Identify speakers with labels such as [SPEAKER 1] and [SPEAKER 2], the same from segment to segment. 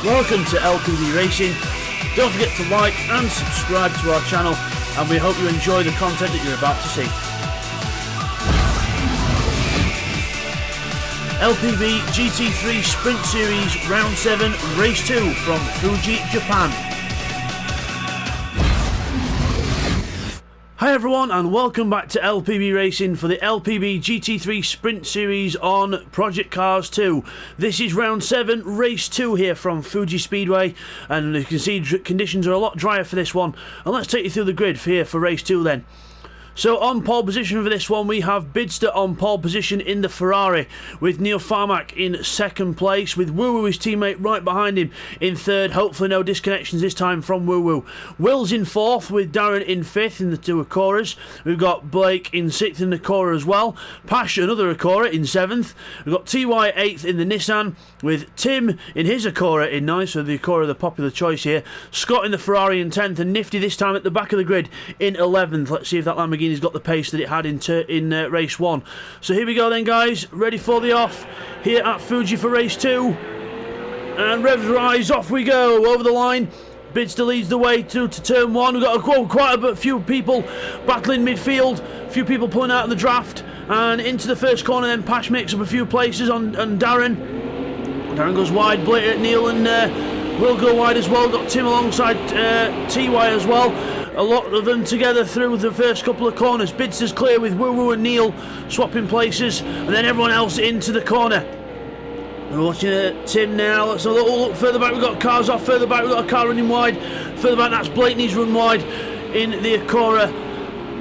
[SPEAKER 1] Welcome to LPB Racing. Don't forget to like and subscribe to our channel, and we hope you enjoy the content that you're about to see. LPB GT3 Sprint Series Round 7 Race 2 from Fuji, Japan. Hi everyone, and welcome back to LPB Racing for the LPB GT3 Sprint Series on Project Cars 2. This is round 7, race 2 here from Fuji Speedway, and you can see conditions are a lot drier for this one. And let's take you through the grid here for race 2 then. So on pole position for this one, we have Bidster on pole position in the Ferrari, with Neil Farmack in second place, with Woo Woo, his teammate, right behind him in third. Hopefully no disconnections this time from Woo Woo. Will's in fourth, with Darren in fifth in the two Acoras. We've got Blake in sixth in the Acora as well. Pash, another Acora, in seventh. We've got TY eighth in the Nissan, with Tim in his Acora in ninth, so the Acora the popular choice here. Scott in the Ferrari in 10th, and Nifty this time at the back of the grid in 11th. Let's see if that Lamborghini's got the pace that it had in race 1. So here we go then, guys, ready for the off here at Fuji for race 2, and revs rise, off we go over the line. Bidster leads the way to turn 1. We've got quite a few people battling midfield, a few people pulling out in the draft, and into the first corner then Pash makes up a few places on Darren. Darren goes wide, Neil and Will go wide as well. Got Tim alongside TY as well. A lot of them together through the first couple of corners. Bidster's clear with Woo Woo and Neil swapping places, and then everyone else into the corner. We're watching Tim now. Let's look further back. We've got cars off. Further back, we've got a car running wide. Further back, that's Blakeney's run wide in the Acora.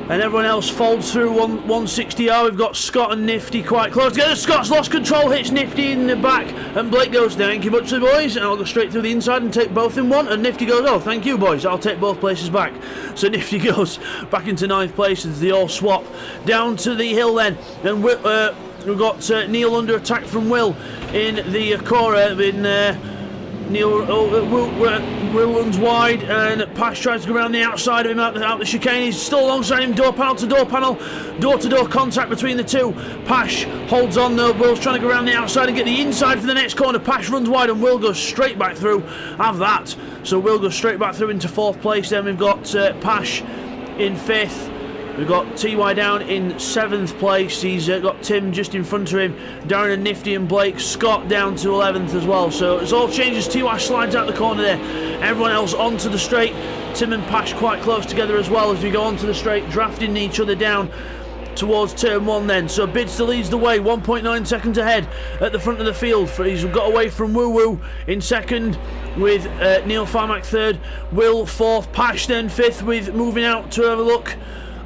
[SPEAKER 1] And everyone else folds through 160R. We've got Scott and Nifty quite close together. Scott's lost control, hits Nifty in the back, and Blake goes, thank you much to the boys, and I'll go straight through the inside and take both in one. And Nifty goes, oh, thank you boys, I'll take both places back. So Nifty goes back into 9th place as they all swap down to the hill then. And we've got Neil under attack from Will in the Acora. Will runs wide, and Pash tries to go around the outside of him out the chicane. He's still alongside him, door panel to door panel, door-to-door contact between the two. Pash holds on though. Will's trying to go around the outside and get the inside for the next corner. Pash runs wide and Will goes straight back through. Have that. So Will goes straight back through into 4th place. Then we've got Pash in 5th. We've got TY down in 7th place. He's got Tim just in front of him. Darren and Nifty and Blake. Scott down to 11th as well. So it's all changes. TY slides out the corner there. Everyone else onto the straight. Tim and Pash quite close together as well as we go onto the straight, drafting each other down towards turn 1 then. So Bidster leads the way, 1.9 seconds ahead at the front of the field. He's got away from Woo Woo in 2nd, with Neil Farmack 3rd, Will 4th, Pash then 5th, with moving out to have a look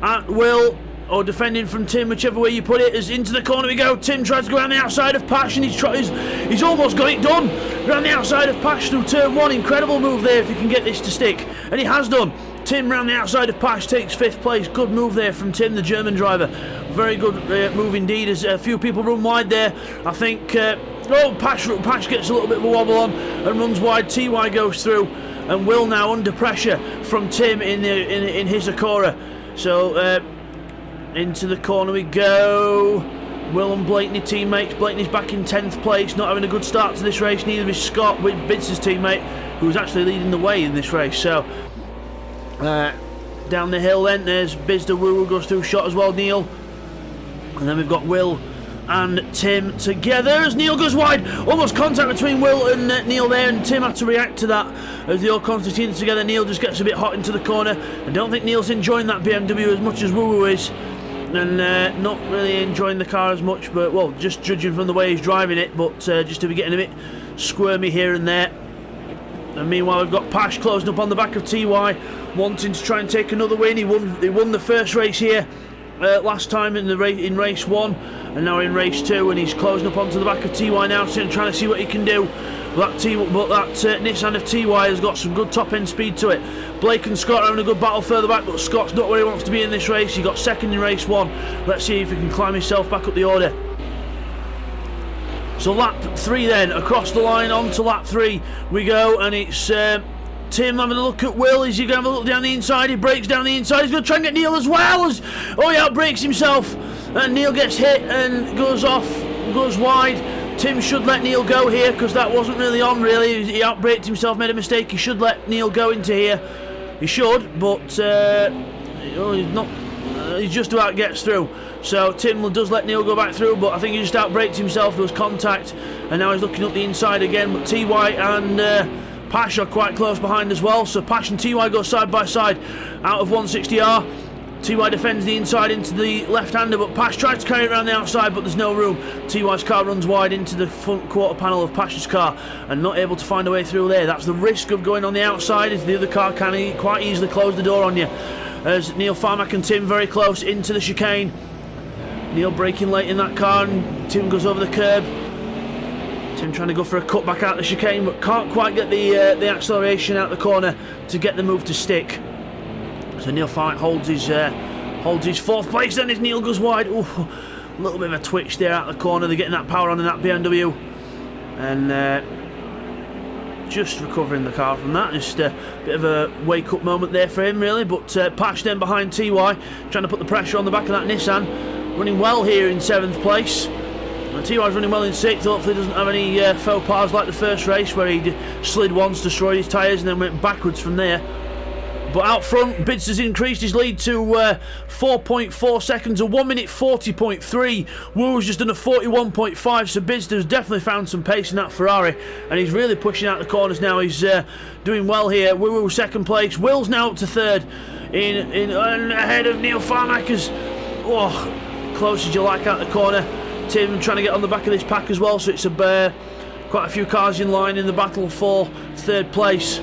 [SPEAKER 1] at Will, or defending from Tim, whichever way you put it. As into the corner we go. Tim tries to go around the outside of Pash, and he's almost got it done. Around the outside of Pash through turn 1. Incredible move there if he can get this to stick, and he has done. Tim round the outside of Pash takes 5th place. Good move there from Tim, the German driver. Very good move indeed, as a few people run wide there. I think Pash gets a little bit of a wobble on and runs wide. TY goes through, and Will now under pressure from Tim in his Acora. So into the corner we go. Will and Blakeney teammates. Blakeney's back in 10th place, not having a good start to this race. Neither is Scott, with Bidster's teammate, who's actually leading the way in this race. So down the hill then, there's Bidster. Woo Woo goes through shot as well, Neil. And then we've got Will and Tim together as Neil goes wide. Almost contact between Will and Neil there, and Tim had to react to that as they all concertina together. Neil just gets a bit hot into the corner. I don't think Neil's enjoying that BMW as much as Woo Woo is, and not really enjoying the car as much, but well, just judging from the way he's driving it, but just to be getting a bit squirmy here and there. And meanwhile we've got Pash closing up on the back of TY, wanting to try and take another win. He won the first race here last time in race 1, and now in race 2, and he's closing up onto the back of TY now, trying to see what he can do. But that Nissan of TY has got some good top end speed to it. Blake and Scott are having a good battle further back, but Scott's not where he wants to be in this race. He got 2nd in race 1. Let's see if he can climb himself back up the order. So lap 3 then, across the line onto lap 3 we go, and it's Tim having a look at Will. Is he going to have a look down the inside? He breaks down the inside. He's going to try and get Neil as well. He outbreaks himself, and Neil gets hit and goes off, goes wide. Tim should let Neil go here, because that wasn't really on, really. He outbraked himself, made a mistake. He should let Neil go into here. He should, but he's not. He just about gets through. So Tim does let Neil go back through, but I think he just outbraked himself. There was contact, and now he's looking up the inside again. But TY and Pash are quite close behind as well. So Pash and TY go side by side out of 160R. TY defends the inside into the left-hander, but Pash tries to carry it around the outside, but there's no room. TY's car runs wide into the front quarter panel of Pash's car and not able to find a way through there. That's the risk of going on the outside, as the other car can quite easily close the door on you. As Neil Farmack and Tim very close into the chicane. Neil braking late in that car, and Tim goes over the curb. Tim trying to go for a cut back out the chicane, but can't quite get the acceleration out the corner to get the move to stick. So Neil Farmack holds his fourth place, then as Neil goes wide. Ooh, a little bit of a twitch there out the corner. They're getting that power on in that BMW, and just recovering the car from that. Just a bit of a wake up moment there for him, really. But Pash then behind TY, trying to put the pressure on the back of that Nissan, running well here in 7th place. And TY's running well in 6th. Hopefully doesn't have any faux pas like the first race, where he slid once, destroyed his tyres, and then went backwards from there. But out front, Bids has increased his lead to 4.4 seconds, a 1 minute 40.3. Wu's just done a 41.5, so Bids has definitely found some pace in that Ferrari, and he's really pushing out the corners now. He's doing well here. Wu 2nd place. Will's now up to 3rd, in ahead of Neil Farmack. Close as you like out the corner. Tim trying to get on the back of this pack as well, so it's quite a few cars in line in the battle for 3rd place.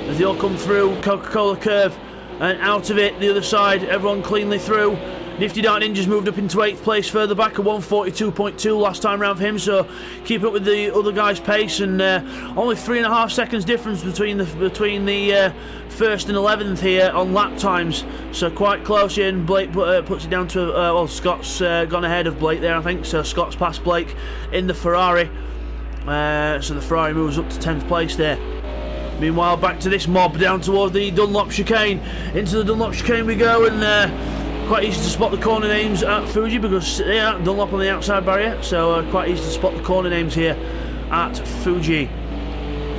[SPEAKER 1] As they all come through Coca-Cola curve and out of it the other side, everyone cleanly through. Nifty Dark Ninja's moved up into 8th place, further back, a 142.2 last time round for him, so keep up with the other guy's pace, and only 3.5 seconds difference between the 1st and 11th here on lap times, so quite close here. And Blake puts it down to Scott's gone ahead of Blake there, I think, so Scott's passed Blake in the Ferrari, so the Ferrari moves up to 10th place there. Meanwhile, back to this mob down towards the Dunlop chicane. Into the Dunlop chicane we go, and quite easy to spot the corner names at Fuji, because Dunlop on the outside barrier, so quite easy to spot the corner names here at Fuji.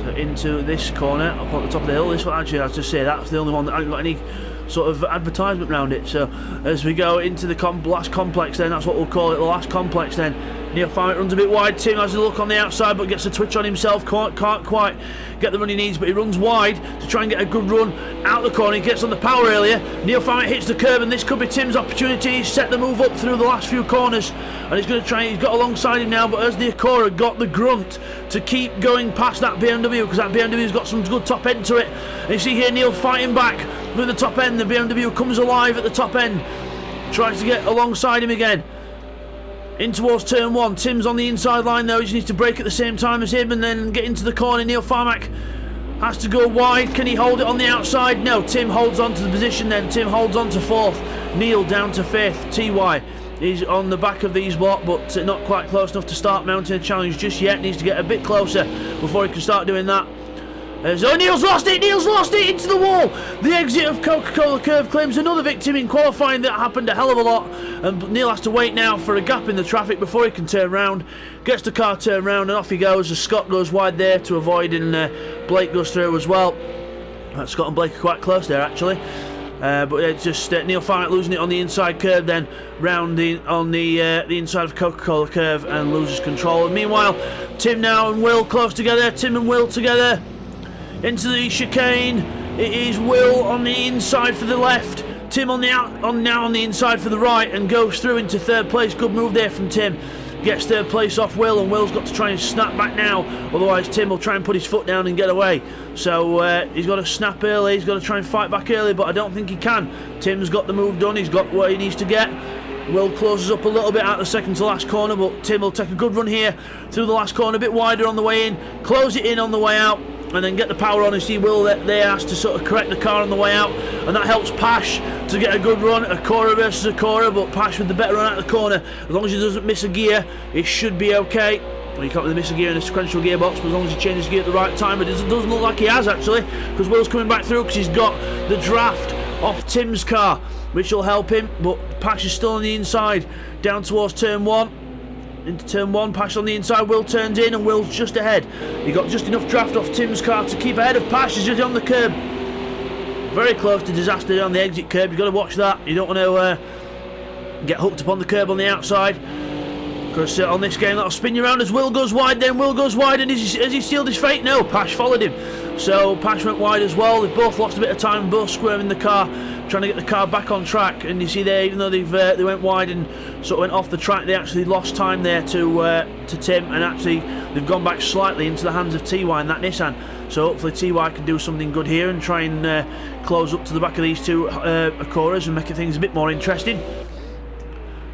[SPEAKER 1] So into this corner up on the top of the hill. This one, actually, I was just say that's the only one that hasn't got any sort of advertisement around it. So as we go into the last complex, then that's what we'll call it, the last complex. Then Neil Farmack runs a bit wide. Tim has a look on the outside, but gets a twitch on himself. Can't quite get the run he needs, but he runs wide to try and get a good run out the corner. He gets on the power earlier. Neil Farmack hits the curb, and this could be Tim's opportunity. He's set the move up through the last few corners, and he's going to try. He's got alongside him now, but as the Acura got the grunt to keep going past that BMW, because that BMW's got some good top end to it. And you see here Neil fighting back with the top end. The BMW comes alive at the top end, tries to get alongside him again. In towards turn 1. Tim's on the inside line though. He just needs to brake at the same time as him and then get into the corner. Neil Farmack has to go wide. Can he hold it on the outside? No. Tim holds on to the position then. Tim holds on to 4th. Neil down to 5th. TY is on the back of these block, but not quite close enough to start mounting a challenge just yet. Needs to get a bit closer before he can start doing that. So Neil's lost it into the wall. The exit of Coca-Cola curve claims another victim in qualifying. That happened a hell of a lot, and Neil has to wait now for a gap in the traffic before he can turn round. Gets the car turned round and off he goes as Scott goes wide there to avoid, and Blake goes through as well. Scott and Blake are quite close there actually, but it's just Neil Farmack losing it on the inside curve, then round on the inside of Coca-Cola curve and loses control. And meanwhile, Tim now and Will close together. Tim and Will together into the chicane. It is Will on the inside for the left, Tim on the inside for the right, and goes through into 3rd place. Good move there from Tim. Gets 3rd place off Will, and Will's got to try and snap back now, otherwise Tim will try and put his foot down and get away. So he's got to snap early, he's got to try and fight back early, but I don't think he can. Tim's got the move done, he's got where he needs to get. Will closes up a little bit out the second to last corner, but Tim will take a good run here through the last corner, a bit wider on the way in, close it in on the way out, and then get the power on. And see Will there has to sort of correct the car on the way out, and that helps Pash to get a good run. Acura versus Acura, but Pash with the better run out of the corner. As long as he doesn't miss a gear, it should be okay. Well, he can't really miss a gear in a sequential gearbox, but as long as he changes gear at the right time, but it doesn't look like he has actually, because Will's coming back through because he's got the draft off Tim's car, which will help him. But Pash is still on the inside down towards turn 1. into turn 1. Pash on the inside. Will turns in and Will's just ahead. He got just enough draft off Tim's car to keep ahead of Pash. He's just on the curb. Very close to disaster on the exit curb. You've got to watch that. You don't want to get hooked up on the curb on the outside, because on this game that'll spin you around as Will goes wide. Then Will goes wide, and has he sealed his fate? No, Pash followed him. So Pash went wide as well. They've both lost a bit of time, both squirming the car, trying to get the car back on track. And you see there, even though they went wide and sort of went off the track, they actually lost time there to Tim, and actually they've gone back slightly into the hands of TY and that Nissan. So hopefully TY can do something good here and try and close up to the back of these two Pcars and make things a bit more interesting.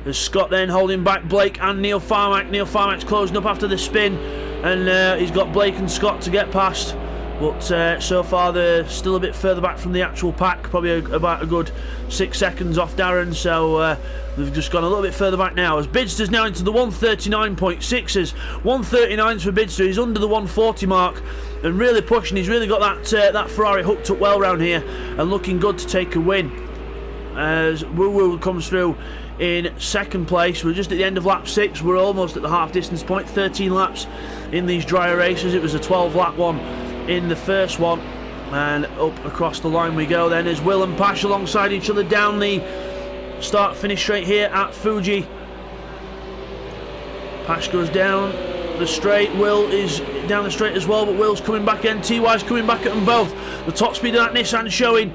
[SPEAKER 1] There's Scott then holding back Blake and Neil Farmack. Neil Farmack's closing up after the spin, and he's got Blake and Scott to get past. But so far they're still a bit further back from the actual pack, probably about a good 6 seconds off Darren. So they've just gone a little bit further back now. As Bidster's now into the 139.6s, 139s for Bidster. He's under the 140 mark and really pushing. He's really got that Ferrari hooked up well round here and looking good to take a win. As Woo Woo comes through in second place. We're just at the end of lap 6. We're almost at the half distance point. 13 laps in these drier races. It was a 12 lap one in the first one, and up across the line we go then as Will and Pash alongside each other down the start finish straight here at Fuji. Pash goes down the straight, Will is down the straight as well, but Will's coming back in. TY's coming back at them both. The top speed of that Nissan showing.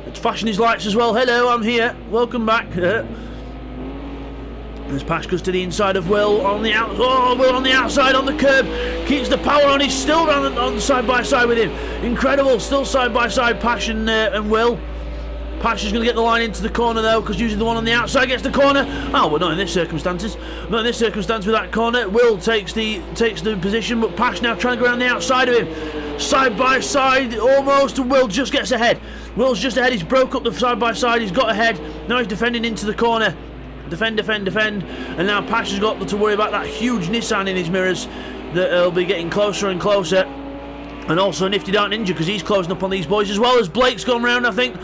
[SPEAKER 1] It's flashing his lights as well. Hello, I'm here, welcome back. As Pash goes to the inside of Will on the Will on the outside on the curb, keeps the power on. He's still on side by side with him. Incredible, still side by side, Pash and Will. Pash is going to get the line into the corner though, because usually the one on the outside gets the corner. Oh, well, not in this circumstances. Not in this circumstance with that corner. Will takes the position, but Pash now trying to go around the outside of him. Side by side, almost, and Will just gets ahead. Will's just ahead. He's broke up the side by side. He's got ahead. Now he's defending into the corner. Defend, and now Pash has got to worry about that huge Nissan in his mirrors that will be getting closer and closer. And also Nifty Dark Ninja, because he's closing up on these boys as well, as Blake's gone round, I think.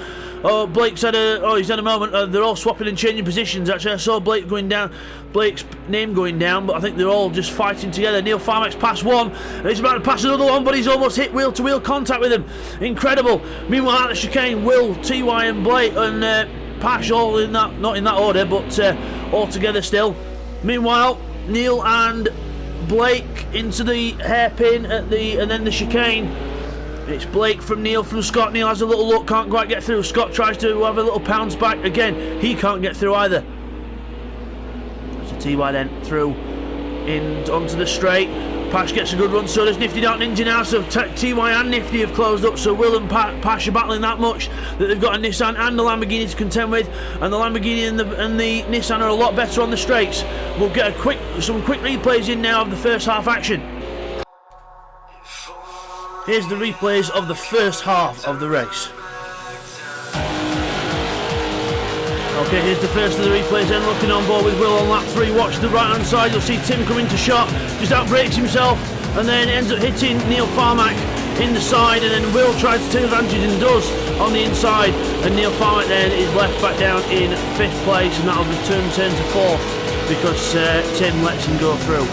[SPEAKER 1] Oh, Blake's had a moment. They're all swapping and changing positions. Actually, I saw Blake going down, Blake's name going down, but I think they're all just fighting together. Neil Farmack's passed one, and he's about to pass another one, but he's almost hit wheel-to-wheel contact with him. Incredible. Meanwhile, at the chicane, Will, TY and Blake and Pash all in that, not in that order, but all together still. Meanwhile, Neil and Blake into the hairpin and then the chicane. It's Blake from Neil from Scott. Neil has a little look, can't quite get through. Scott tries to have a little pounce back again. He can't get through either. So TY then through in onto the straight. Pash gets a good run, so does Nifty Dark Ninja now. So TY and Nifty have closed up, so Will and Pash are battling that much that they've got a Nissan and a Lamborghini to contend with, and the Lamborghini and the Nissan are a lot better on the straights. We'll get some quick replays in now of the first half action. Here's the replays of the first half of the race. Okay, here's the first of the replays then, looking on board with Will on lap 3. Watch the right hand side, you'll see Tim come into shot, just outbrakes himself and then ends up hitting Neil Farmack in the side, and then Will tries to take advantage and does on the inside, and Neil Farmack then is left back down in 5th place, and that'll turn to 4th because Tim lets him go through.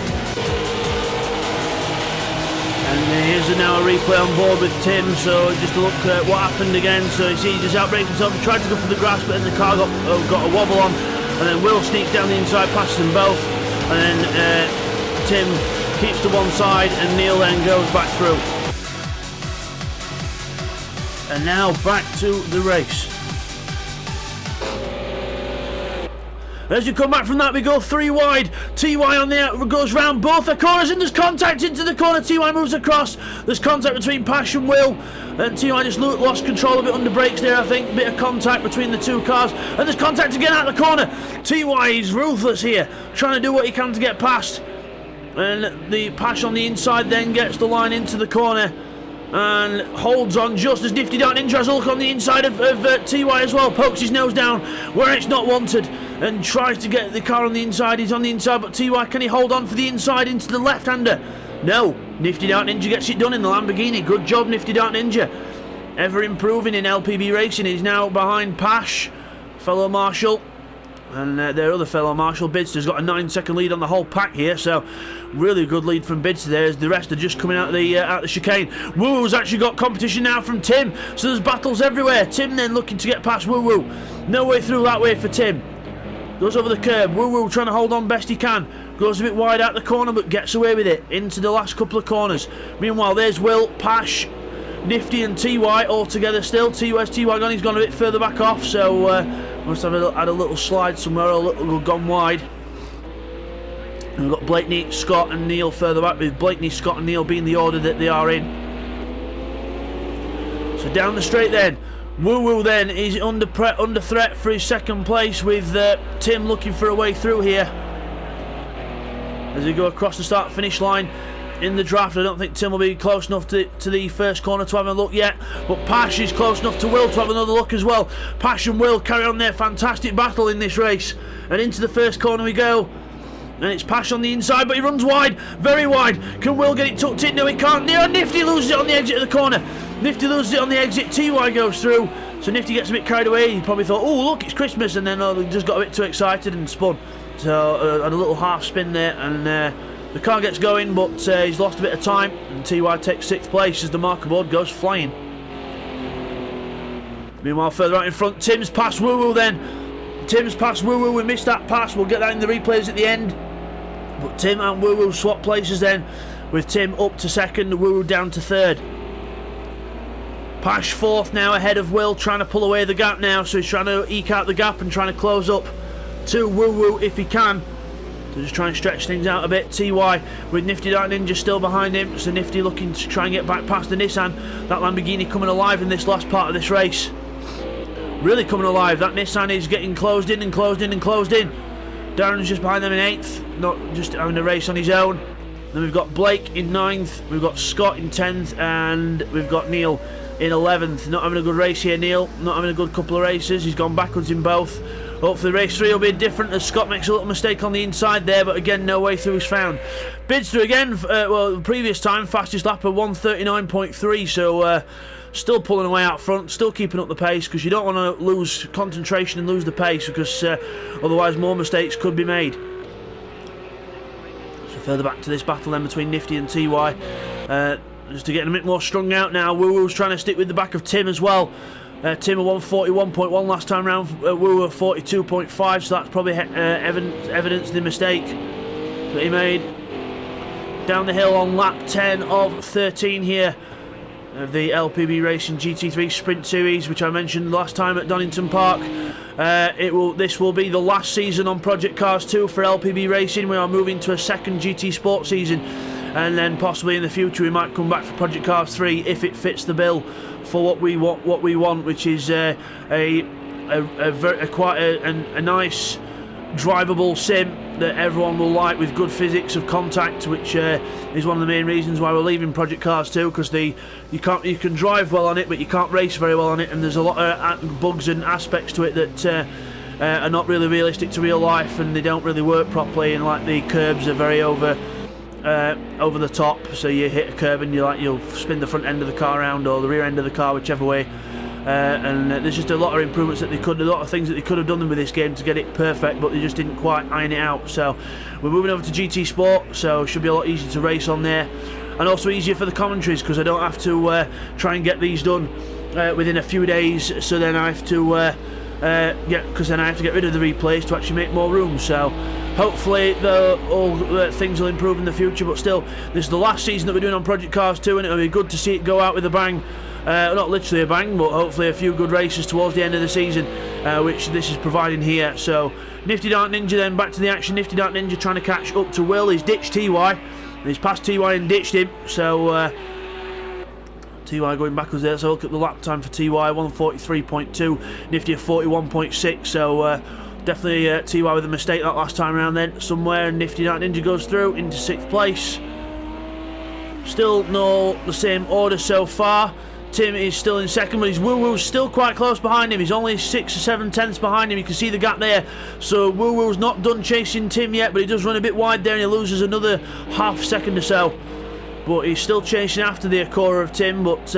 [SPEAKER 1] And here's now a replay on board with Tim, so just to look at what happened again. So you see he just outbraked himself, he tried to go for the grass, but then the car got a wobble on, and then Will sneaks down the inside past them both, and then Tim keeps to one side and Neil then goes back through. And now back to the race. As you come back from that, we go 3 wide. TY on the out goes round both the corners, and there's contact into the corner. TY moves across. There's contact between Pash and Will, and TY just lost control of it under brakes there, I think. A bit of contact between the two cars, and there's contact again out the corner. TY is ruthless here, trying to do what he can to get past. And the Pash on the inside then gets the line into the corner and holds on just as Nifty Dark Ninja has a look on the inside of TY as well, pokes his nose down where it's not wanted and tries to get the car on the inside. He's on the inside, but TY, can he hold on for the inside into the left-hander? No. Nifty Dark Ninja gets it done in the Lamborghini. Good job, Nifty Dark Ninja. Ever improving in LPB racing. He's now behind Pash, fellow Marshall, And their other fellow Marshall, Bidster's got a 9-second lead on the whole pack here, so really good lead from Bidster there, as the rest are just coming out of the chicane. Woo Woo's actually got competition now from Tim, so there's battles everywhere. Tim then looking to get past Woo Woo. No way through that way for Tim. Goes over the curb. Woo Woo trying to hold on best he can. Goes a bit wide out the corner, but gets away with it into the last couple of corners. Meanwhile, there's Will, Pash, Nifty and TY all together still. Where's TY gone? He's gone a bit further back off, so must have had a little slide somewhere, or a little gone wide. And we've got Blakeney, Scott and Neil further back, with Blakeney, Scott and Neil being the order that they are in. So down the straight then. Woo Woo then is under threat for his second place, with Tim looking for a way through here. As they go across the start finish line in the draft, I don't think Tim will be close enough to the first corner to have a look yet, but Pash is close enough to Will to have another look as well. Pash and Will carry on their fantastic battle in this race, and into the first corner we go. And it's Pash on the inside, but he runs wide, very wide. Can Will get it tucked in? No, he can't. Nifty loses it on the exit of the corner. Nifty loses it on the exit. TY goes through, so Nifty gets a bit carried away. He probably thought, oh look, it's Christmas, and then he just got a bit too excited and spun. So had a little half spin there, and the car gets going, but he's lost a bit of time, and TY takes 6th place as the marker board goes flying. Meanwhile, further out in front, Tim's past Woo Woo then. Tim's past Woo Woo. We missed that pass. We'll get that in the replays at the end. But Tim and Woo Woo swap places then, with Tim up to 2nd, Woo Woo down to 3rd. Pash 4th now, ahead of Will, trying to pull away the gap now, so he's trying to eke out the gap and trying to close up to Woo Woo if he can. So just try and stretch things out a bit. TY with Nifty Dark Ninja still behind him, so Nifty looking to try and get back past the Nissan. That Lamborghini coming alive in this last part of this race. Really coming alive. That Nissan is getting closed in and closed in and closed in. Darren's just behind them in 8th, not just having a race on his own. Then we've got Blake in 9th, we've got Scott in 10th, and we've got Neil in 11th. Not having a good race here, Neil. Not having a good couple of races. He's gone backwards in both. Hopefully race 3 will be different, as Scott makes a little mistake on the inside there, but again no way through is found. Bidster again, well the previous time fastest lap of 1:39.3, so still pulling away out front, still keeping up the pace, because you don't want to lose concentration and lose the pace, because otherwise more mistakes could be made. So further back to this battle then between Nifty and TY, just to get a bit more strung out now. Woo Woo's trying to stick with the back of Tim as well. Tim at 141.1 last time round, Woo Woo at 42.5, so that's probably evidence the mistake that he made. Down the hill on lap 10 of 13 here of the LPB Racing GT3 Sprint Series, which I mentioned last time at Donington Park. This will be the last season on Project Cars 2 for LPB Racing. We are moving to a 2nd GT Sport season, and then possibly in the future we might come back for Project Cars 3 if it fits the bill for what we want, which is quite a nice drivable sim that everyone will like, with good physics of contact, which is one of the main reasons why we're leaving Project Cars 2, because you can drive well on it, but you can't race very well on it, and there's a lot of bugs and aspects to it that are not really realistic to real life, and they don't really work properly, and like the curbs are very over the top, so you hit a curb and you'll spin the front end of the car around, or the rear end of the car, whichever way. And there's just a lot of improvements that a lot of things that they could have done with this game to get it perfect, but they just didn't quite iron it out. So we're moving over to GT Sport, so it should be a lot easier to race on there, and also easier for the commentaries, because I don't have to try and get these done within a few days. So then I have to get rid of the replays to actually make more room. So hopefully things will improve in the future, but still, this is the last season that we're doing on Project Cars 2, and it'll be good to see it go out with a bang. Not literally a bang, but hopefully a few good races towards the end of the season, which this is providing here. So Nifty Dark Ninja then back to the action. Nifty Dark Ninja trying to catch up to Will. He's ditched TY. He's passed TY and ditched him. So TY going backwards there. So look at the lap time for TY, 1:43.2. Nifty at 41.6. So definitely TY with a mistake that last time around then somewhere. And Nifty Dark Ninja goes through into 6th place. Still the same order so far. Tim is still in 2nd, but his Woo Woo's still quite close behind him. He's only 6 or 7 tenths behind him. You can see the gap there. So Woo Woo's not done chasing Tim yet, but he does run a bit wide there, and he loses another half second or so. But he's still chasing after the Acura of Tim, but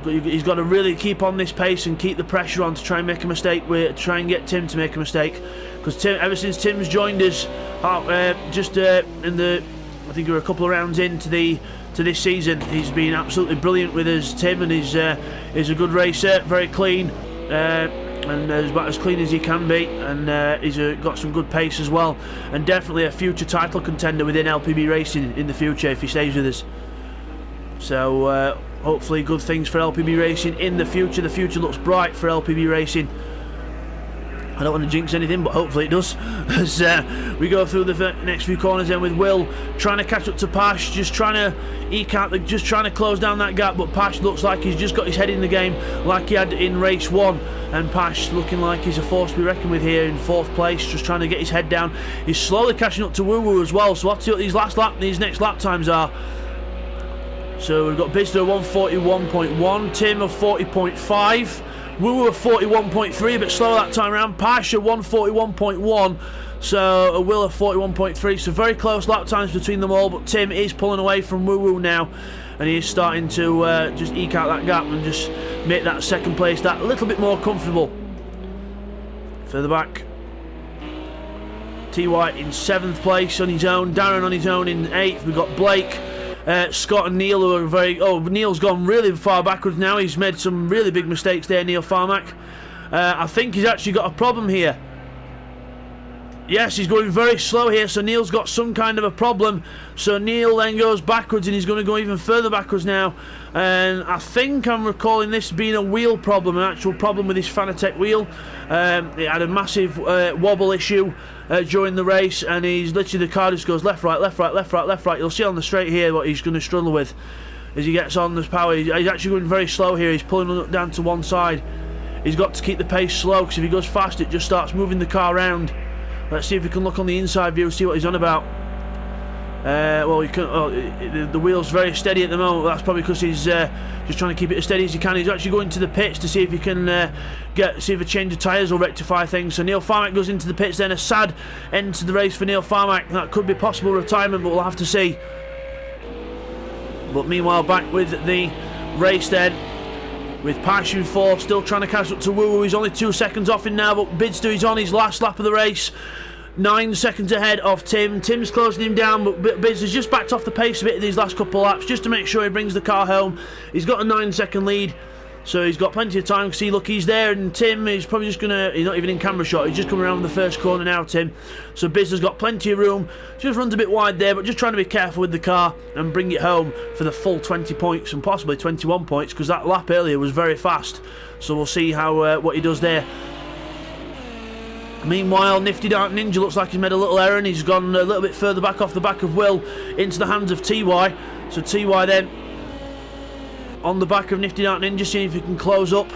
[SPEAKER 1] He's got to really keep on this pace and keep the pressure on to try and make a mistake. Try and get Tim to make a mistake, because ever since Tim's joined us, I think we're a couple of rounds into this season, he's been absolutely brilliant with us. Tim, and he's a good racer, very clean, and about as clean as he can be, and he's got some good pace as well, and definitely a future title contender within LPB Racing in the future if he stays with us. So hopefully good things for LPB Racing in the future. The future looks bright for LPB Racing. I don't want to jinx anything, but hopefully it does. As we go through the next few corners then with Will trying to catch up to Pash, just trying to close down that gap, but Pash looks like he's just got his head in the game like he had in race 1, and Pash looking like he's a force to be reckoned with here in 4th place, just trying to get his head down. He's slowly catching up to Woo Woo as well, so let's see what these next lap times are. So we've got Bizder 141.1, Tim of 40.5, Woo Woo 41.3, a bit slower that time around. Pasha 141.1, so Will of 41.3, so very close lap times between them all, but Tim is pulling away from Woo Woo now, and he is starting to just eke out that gap and just make that 2nd place that little bit more comfortable. Further back, TY in 7th place on his own, Darren on his own in 8th, we've got Blake, Scott and Neil, who are Neil's gone really far backwards now. He's made some really big mistakes there, Neil Farmack. I think he's actually got a problem here. Yes, he's going very slow here, so Neil's got some kind of a problem. So Neil then goes backwards, and he's going to go even further backwards now. And I think I'm recalling this being a wheel problem, an actual problem with his Fanatec wheel. It had a massive wobble issue during the race, and he's literally, the car just goes left, right, left, right, left, right, left, right. You'll see on the straight here what he's going to struggle with as he gets on this power. He's actually going very slow here. He's pulling down to one side. He's got to keep the pace slow, because if he goes fast, it just starts moving the car around. Let's see if we can look on the inside view, see what he's on about. Well, the wheel's very steady at the moment. That's probably because he's just trying to keep it as steady as he can. He's actually going to the pits to see if he can see if a change of tyres will rectify things. So Neil Farmack goes into the pits then. A sad end to the race for Neil Farmack. That could be possible retirement, but we'll have to see. But meanwhile, back with the race then, with Passion 4 still trying to catch up to Woo Woo. He's only 2 seconds off him now, but Bidster is on his last lap of the race. 9 seconds ahead of Tim. Tim's closing him down, but Bidster's just backed off the pace a bit of these last couple of laps just to make sure he brings the car home. He's got a 9-second lead, so he's got plenty of time. See, look, he's there, and Tim is probably just gonna, he's not even in camera shot, he's just coming around the first corner now, Tim. So Bidster's got plenty of room, just runs a bit wide there, but just trying to be careful with the car and bring it home for the full 20 points and possibly 21 points, because that lap earlier was very fast. So we'll see how what he does there. Meanwhile, Nifty Dark Ninja looks like he's made a little error, and he's gone a little bit further back off the back of Will into the hands of TY. So TY then on the back of Nifty Dark Ninja, seeing if he can close up.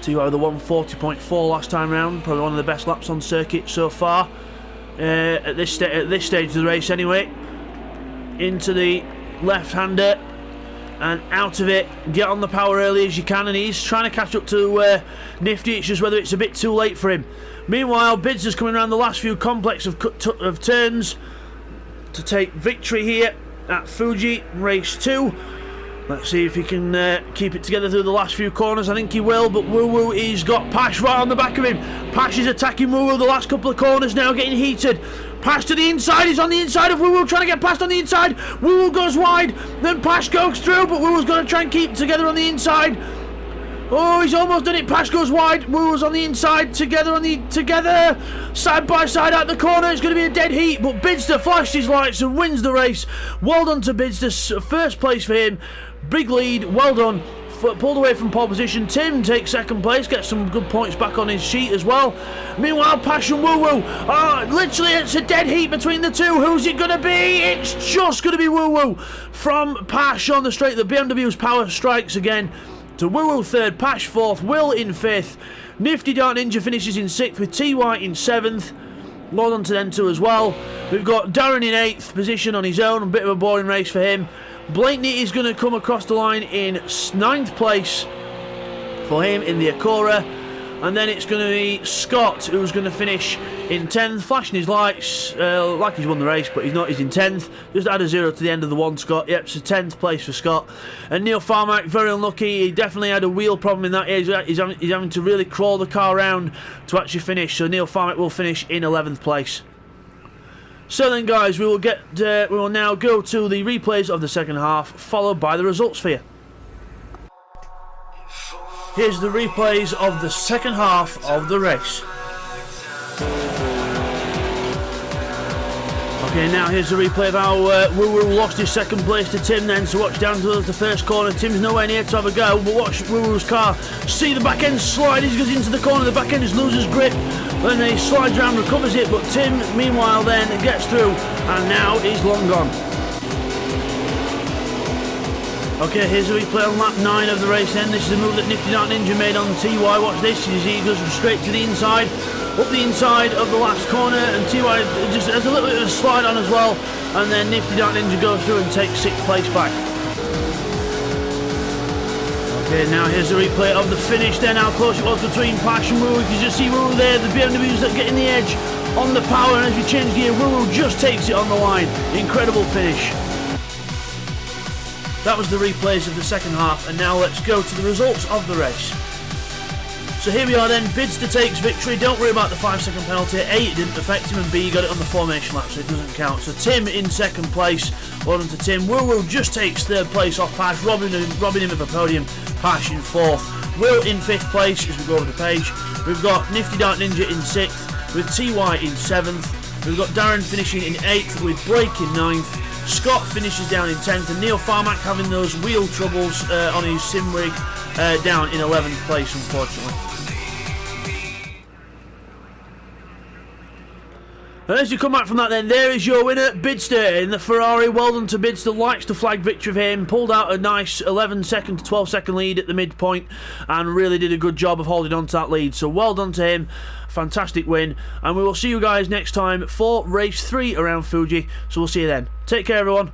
[SPEAKER 1] TY with a 140.4 last time round, probably one of the best laps on circuit so far at this stage of the race anyway. Into the left-hander and out of it, get on the power early as you can, and he's trying to catch up to Nifty. It's just whether it's a bit too late for him. Meanwhile, Bidster's coming around the last few complex of turns to take victory here at Fuji race 2. Let's see if he can keep it together through the last few corners. I think he will, but Woo Woo, he's got Pash right on the back of him. Pash is attacking Woo Woo the last couple of corners now, getting heated. Pash to the inside, he's on the inside of Woo Woo, trying to get past on the inside. Woo Woo goes wide, then Pash goes through, but Woo Woo's going to try and keep together on the inside. Oh, he's almost done it. Pash goes wide, Woo Woo's on the inside, together side by side out the corner. It's going to be a dead heat, but Bidster flashed his lights and wins the race. Well done to Bidster, first place for him. Big lead, well done. Pulled away from pole position. Tim takes 2nd place, gets some good points back on his sheet as well. Meanwhile, Pash and Woo Woo, literally it's a dead heat between the two. Who's it going to be? It's just going to be Woo Woo from Pash on the straight. The BMW's power strikes again to Woo Woo 3rd, Pash 4th, Will in 5th. Nifty Dark Ninja finishes in 6th with TY in 7th. Well done to them two as well. We've got Darren in 8th position on his own. A bit of a boring race for him. Blakeney is going to come across the line in 9th place for him in the Acura, and then it's going to be Scott who's going to finish in 10th, flashing his lights like he's won the race, but he's not. He's in 10th. Just add a 0 to the end of the one, Scott. Yep, so 10th place for Scott. And Neil Farmack, very unlucky. He definitely had a wheel problem in that. He's having to really crawl the car around to actually finish. So Neil Farmack will finish in 11th place. So then, guys, we will now go to the replays of the second half, followed by the results for you. Here's the replays of the second half of the race. Okay, now here's the replay of how Woo lost his second place to Tim then, so watch down to the first corner. Tim's nowhere near to have a go, but watch Woo's car. See the back end slide as he goes into the corner, the back end just loses grip, and he slides around, recovers it, but Tim, meanwhile then, gets through, and now he's long gone. Okay, here's a replay on lap 9 of the race then. This is a move that Nifty Dark Ninja made on TY. Watch this, as he goes straight to the inside, up the inside of the last corner, and TY just has a little bit of a slide on as well, and then Nifty Dark Ninja goes through and takes 6th place back. Okay, now here's a replay of the finish then, how close it was between Pash and Woo. You can just see Woo there, the BMWs that getting the edge on the power, and as you change gear, Woo just takes it on the line. Incredible finish. That was the replays of the second half, and now let's go to the results of the race. So here we are then, Bidster takes victory. Don't worry about the 5-second penalty. A, it didn't affect him, and B, he got it on the formation lap, so it doesn't count. So Tim in second place, well done to Tim. Will just takes third place off Pash, robbing him of a podium. Pash in 4th. Will in 5th place as we go over the page. We've got Nifty Dark Ninja in 6th, with TY in 7th. We've got Darren finishing in 8th, with Blake in 9th. Scott finishes down in 10th, and Neil Farmack having those wheel troubles on his sim rig down in 11th place, unfortunately. And as you come back from that then, there is your winner, Bidster in the Ferrari. Well done to Bidster, likes to flag victory for him, pulled out a nice 11-second to 12-second lead at the midpoint, and really did a good job of holding on to that lead. So well done to him, fantastic win, and we will see you guys next time for race 3 around Fuji. So we'll see you then. Take care, everyone.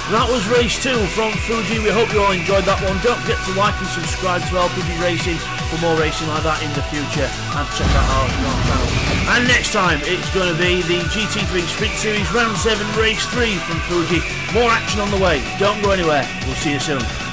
[SPEAKER 1] That was race 2 from Fuji. We hope you all enjoyed that one. Don't forget to like and subscribe to LPB Racing for more racing like that in the future, and check out our channel. And next time it's going to be the GT3 Sprint Series Round 7 Race 3 from Fuji. More action on the way. Don't go anywhere. We'll see you soon.